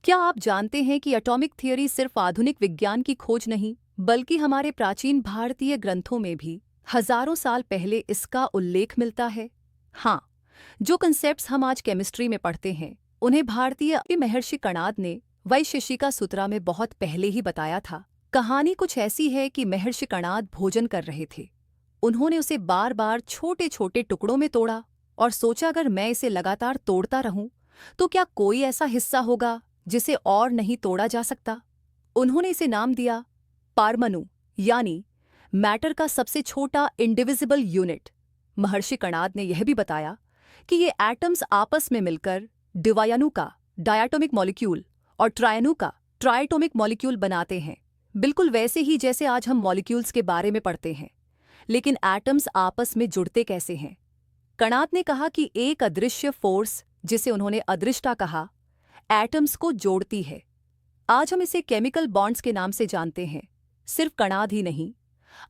क्या आप जानते हैं कि एटॉमिक थ्योरी सिर्फ आधुनिक विज्ञान की खोज नहीं, बल्कि हमारे प्राचीन भारतीय ग्रंथों में भी हजारों साल पहले इसका उल्लेख मिलता है? हाँ, जो कंसेप्ट्स हम आज केमिस्ट्री में पढ़ते हैं, उन्हें भारतीय महर्षि कणाद ने वैशेषिका सूत्रा में बहुत पहले ही बताया था। कहानी कुछ ऐसी है कि महर्षि कणाद भोजन कर रहे थे। उन्होंने उसे बार बार छोटे छोटे टुकड़ों में तोड़ा और सोचा, अगर मैं इसे लगातार तोड़ता रहूं तो क्या कोई ऐसा हिस्सा होगा जिसे और नहीं तोड़ा जा सकता। उन्होंने इसे नाम दिया पारमाणु, यानी मैटर का सबसे छोटा इंडिविजिबल यूनिट। महर्षि कणाद ने यह भी बताया कि ये एटम्स आपस में मिलकर द्वियाणु का डायटोमिक मॉलिक्यूल और ट्रायणु का ट्राइटोमिक मॉलिक्यूल बनाते हैं, बिल्कुल वैसे ही जैसे आज हम मॉलिक्यूल्स के बारे में पढ़ते हैं। लेकिन एटम्स आपस में जुड़ते कैसे हैं? कणाद ने कहा कि एक अदृश्य फोर्स, जिसे उन्होंने अदृष्टा कहा, एटम्स को जोड़ती है। आज हम इसे केमिकल बॉन्ड्स के नाम से जानते हैं। सिर्फ कणाद ही नहीं,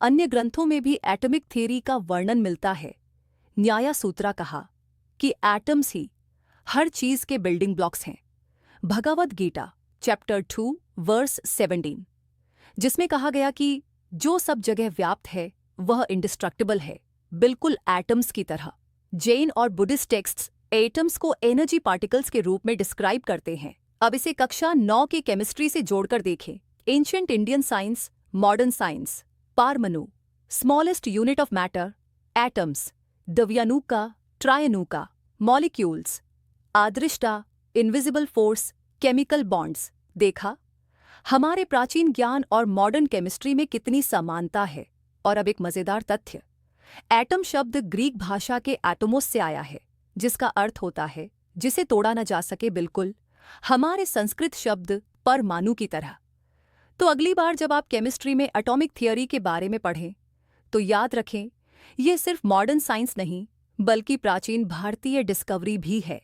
अन्य ग्रंथों में भी एटॉमिक थ्योरी का वर्णन मिलता है। न्याय सूत्रा कहा कि एटम्स ही हर चीज के बिल्डिंग ब्लॉक्स हैं। भगवद गीता चैप्टर 2 वर्स 17, जिसमें कहा गया कि जो सब जगह व्याप्त है वह इंडिस्ट्रक्टिबल है, बिल्कुल एटम्स की तरह। जैन और बुद्धिस्ट टेक्स्ट्स एटम्स को एनर्जी पार्टिकल्स के रूप में डिस्क्राइब करते हैं। अब इसे कक्षा 9 के केमिस्ट्री से जोड़कर देखें। Ancient Indian science, modern science, पारमाणु, smallest unit of matter, atoms, द्वियाणु का, ट्रायणु का, मॉलिक्यूल्स, अदृष्टा, इनविजिबल फोर्स, केमिकल बॉन्ड्स। देखा, हमारे प्राचीन ज्ञान और मॉडर्न केमिस्ट्री में कितनी समानता है। और अब एक मजेदार तथ्य, एटम शब्द ग्रीक भाषा के एटोमोस से आया है, जिसका अर्थ होता है जिसे तोड़ा न जा सके, बिल्कुल हमारे संस्कृत शब्द परमाणु की तरह। तो अगली बार जब आप केमिस्ट्री में एटॉमिक थ्योरी के बारे में पढ़ें, तो याद रखें, ये सिर्फ मॉडर्न साइंस नहीं, बल्कि प्राचीन भारतीय डिस्कवरी भी है।